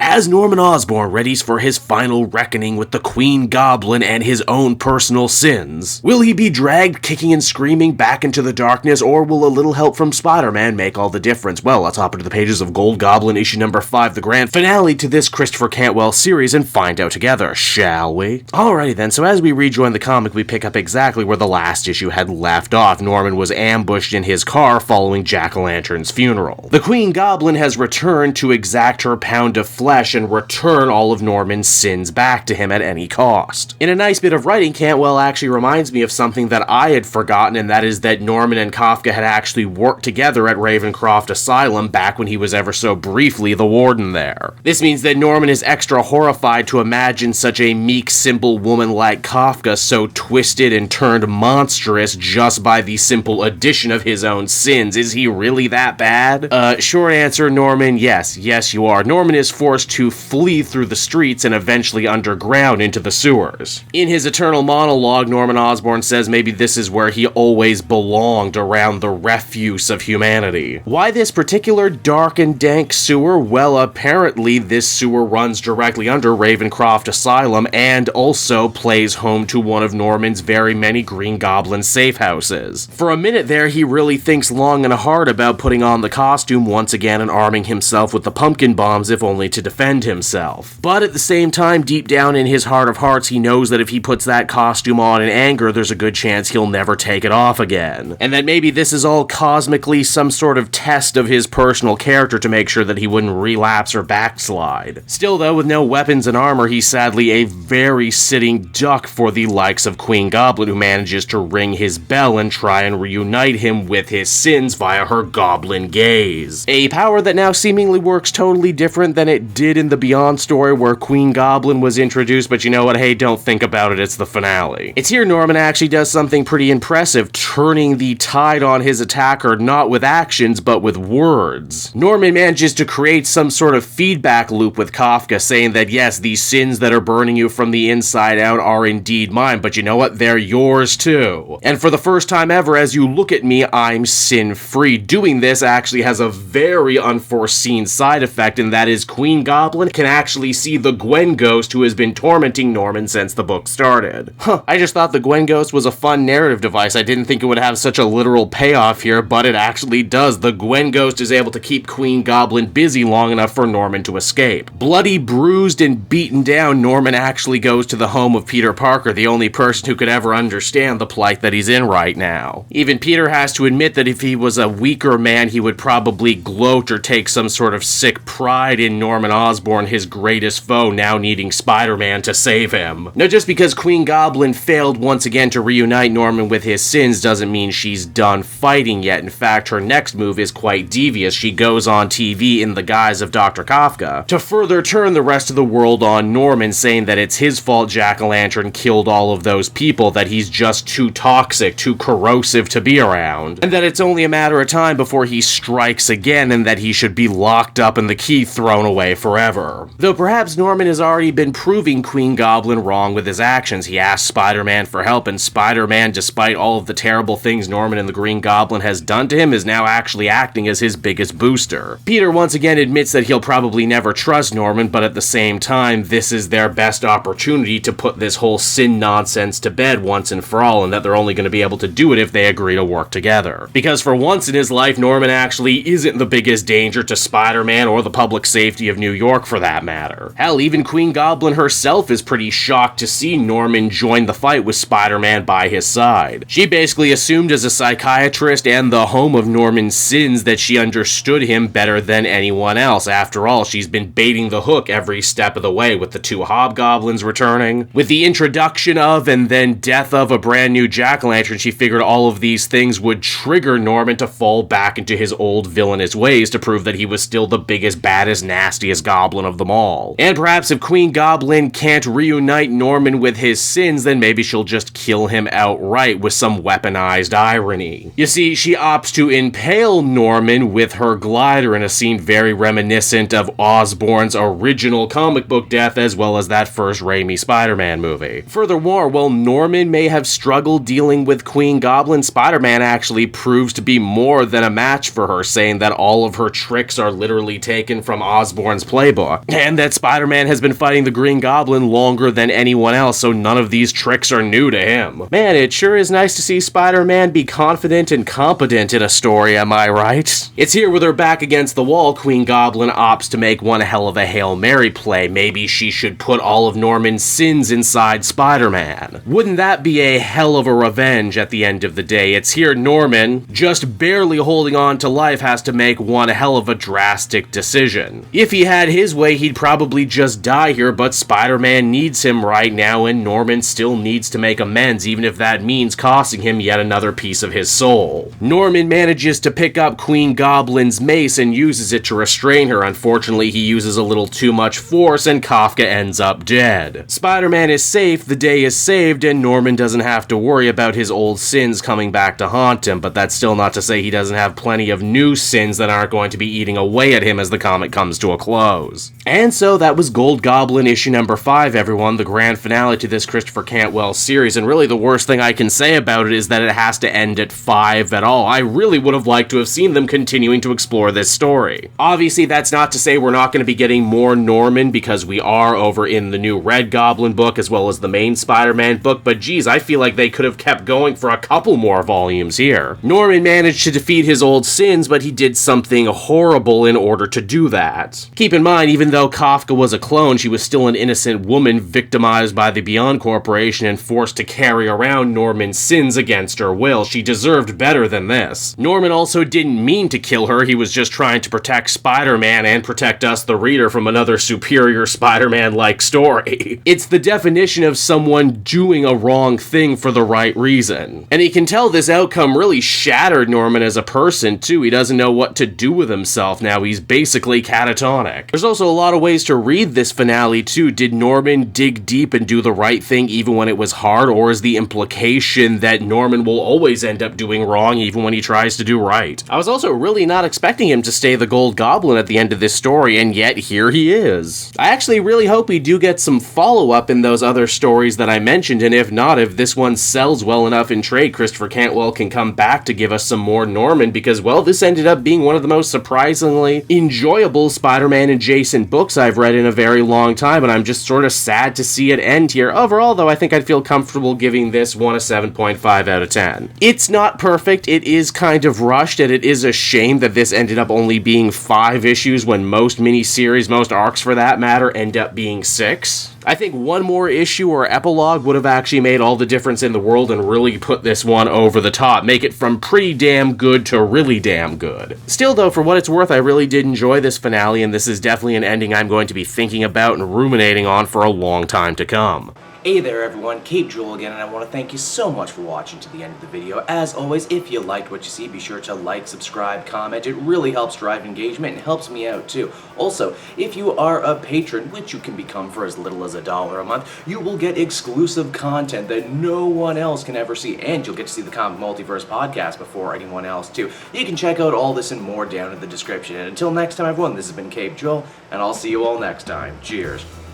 As Norman Osborn readies for his final reckoning with the Queen Goblin and his own personal sins, will he be dragged kicking and screaming back into the darkness, or will a little help from Spider-Man make all the difference? Well, let's hop into the pages of Gold Goblin issue number 5, the grand finale to this Christopher Cantwell series, and find out together, shall we? Alrighty then, so as we rejoin the comic, we pick up exactly where the last issue had left off. Norman was ambushed in his car following Jack-o'-lantern's funeral. The Queen Goblin has returned to exact her pound of flesh and return all of Norman's sins back to him at any cost. In a nice bit of writing, Cantwell actually reminds me of something that I had forgotten, and that is that Norman and Kafka had actually worked together at Ravencroft Asylum back when he was ever so briefly the warden there. This means that Norman is extra horrified to imagine such a meek, simple woman like Kafka so twisted and turned monstrous just by the simple addition of his own sins. Is he really that bad? Short answer, Norman, yes. Yes, you are. Norman is forced to flee through the streets and eventually underground into the sewers. In his eternal monologue, Norman Osborn says maybe this is where he always belonged, around the refuse of humanity. Why this particular dark and dank sewer? Well, apparently this sewer runs directly under Ravencroft Asylum and also plays home to one of Norman's very many Green Goblin safe houses. For a minute there, he really thinks long and hard about putting on the costume once again and arming himself with the pumpkin bombs, if only to defend himself. But at the same time, deep down in his heart of hearts, he knows that if he puts that costume on in anger, there's a good chance he'll never take it off again. And that maybe this is all cosmically some sort of test of his personal character to make sure that he wouldn't relapse or backslide. Still though, with no weapons and armor, he's sadly a very sitting duck for the likes of Queen Goblin, who manages to ring his bell and try and reunite him with his sins via her goblin gaze. A power that now seemingly works totally different than it did in the Beyond story where Queen Goblin was introduced, but you know what, hey, don't think about it, it's the finale. It's here Norman actually does something pretty impressive, turning the tide on his attacker not with actions, but with words. Norman manages to create some sort of feedback loop with Kafka, saying that yes, these sins that are burning you from the inside out are indeed mine, but you know what, they're yours too. And for the first time ever, as you look at me, I'm sin-free. Doing this actually has a very unforeseen side effect, and that is Queen Goblin can actually see the Gwen ghost who has been tormenting Norman since the book started. I just thought the Gwen ghost was a fun narrative device. I didn't think it would have such a literal payoff here, but it actually does. The Gwen ghost is able to keep Queen Goblin busy long enough for Norman to escape. Bloody, bruised, and beaten down, Norman actually goes to the home of Peter Parker, the only person who could ever understand the plight that he's in right now. Even Peter has to admit that if he was a weaker man, he would probably gloat or take some sort of sick pride in Norman Osborn, his greatest foe, now needing Spider-Man to save him. Now, just because Queen Goblin failed once again to reunite Norman with his sins doesn't mean she's done fighting yet. In fact, her next move is quite devious. She goes on TV in the guise of Dr. Kafka to further turn the rest of the world on Norman, saying that it's his fault Jack-o'-lantern killed all of those people, that he's just too toxic, too corrosive to be around, and that it's only a matter of time before he strikes again, and that he should be locked up and the key thrown away forever. Though perhaps Norman has already been proving Queen Goblin wrong with his actions. He asked Spider-Man for help, and Spider-Man, despite all of the terrible things Norman and the Green Goblin has done to him, is now actually acting as his biggest booster. Peter once again admits that he'll probably never trust Norman, but at the same time, this is their best opportunity to put this whole sin nonsense to bed once and for all, and that they're only going to be able to do it if they agree to work together. Because for once in his life, Norman actually isn't the biggest danger to Spider-Man or the public safety of New York for that matter. Hell, even Queen Goblin herself is pretty shocked to see Norman join the fight with Spider-Man by his side. She basically assumed as a psychiatrist and the home of Norman's sins that she understood him better than anyone else. After all, she's been baiting the hook every step of the way, with the two hobgoblins returning, with the introduction of and then death of a brand new Jack-o'-lantern. She figured all of these things would trigger Norman to fall back into his old villainous ways to prove that he was still the biggest, baddest, nastiest goblin of them all. And perhaps if Queen Goblin can't reunite Norman with his sins, then maybe she'll just kill him outright with some weaponized irony. You see, she opts to impale Norman with her glider in a scene very reminiscent of Osborn's original comic book death, as well as that first Raimi Spider-Man movie. Furthermore, while Norman may have struggled dealing with Queen Goblin, Spider-Man actually proves to be more than a match for her, saying that all of her tricks are literally taken from Osborn's Goblin's playbook, and that Spider-Man has been fighting the Green Goblin longer than anyone else, so none of these tricks are new to him. Man, it sure is nice to see Spider-Man be confident and competent in a story, am I right? It's here with her back against the wall, Queen Goblin opts to make one hell of a Hail Mary play. Maybe she should put all of Norman's sins inside Spider-Man. Wouldn't that be a hell of a revenge at the end of the day? It's here Norman, just barely holding on to life, has to make one hell of a drastic decision. If he had his way, he'd probably just die here, but Spider-Man needs him right now, and Norman still needs to make amends, even if that means costing him yet another piece of his soul. Norman manages to pick up Queen Goblin's mace and uses it to restrain her. Unfortunately, he uses a little too much force, and Kafka ends up dead. Spider-Man is safe, the day is saved, and Norman doesn't have to worry about his old sins coming back to haunt him, but that's still not to say he doesn't have plenty of new sins that aren't going to be eating away at him as the comic comes to a close. And so that was Gold Goblin issue number 5, everyone, the grand finale to this Christopher Cantwell series, and really the worst thing I can say about it is that it has to end at 5 at all. I really would have liked to have seen them continuing to explore this story. Obviously, that's not to say we're not going to be getting more Norman, because we are over in the new Red Goblin book as well as the main Spider-Man book, but geez, I feel like they could have kept going for a couple more volumes here. Norman managed to defeat his old sins, but he did something horrible in order to do that. Keep in mind, even though Kafka was a clone, she was still an innocent woman victimized by the Beyond Corporation and forced to carry around Norman's sins against her will. She deserved better than this. Norman also didn't mean to kill her, he was just trying to protect Spider-Man and protect us, the reader, from another superior Spider-Man-like story. It's the definition of someone doing a wrong thing for the right reason. And he can tell this outcome really shattered Norman as a person, too. He doesn't know what to do with himself now. He's basically catatonic. There's also a lot of ways to read this finale, too. Did Norman dig deep and do the right thing even when it was hard, or is the implication that Norman will always end up doing wrong even when he tries to do right? I was also really not expecting him to stay the Gold Goblin at the end of this story, and yet here he is. I actually really hope we do get some follow-up in those other stories that I mentioned, and if not, if this one sells well enough in trade, Christopher Cantwell can come back to give us some more Norman, because, well, this ended up being one of the most surprisingly enjoyable Spider-Man adjacent books I've read in a very long time, and I'm just sort of sad to see it end here. Overall, though, I think I'd feel comfortable giving this one a 7.5 out of 10. It's not perfect, it is kind of rushed, and it is a shame that this ended up only being 5 issues when most miniseries, most arcs for that matter, end up being 6. I think one more issue or epilogue would have actually made all the difference in the world and really put this one over the top, make it from pretty damn good to really damn good. Still though, for what it's worth, I really did enjoy this finale, and this is definitely an ending I'm going to be thinking about and ruminating on for a long time to come. Hey there everyone, Cape Joel again, and I want to thank you so much for watching to the end of the video. As always, if you liked what you see, be sure to like, subscribe, comment. It really helps drive engagement and helps me out too. Also, if you are a patron, which you can become for as little as $1 a month, you will get exclusive content that no one else can ever see, and you'll get to see the Comic Multiverse podcast before anyone else too. You can check out all this and more down in the description. And until next time everyone, this has been Cape Joel, and I'll see you all next time. Cheers.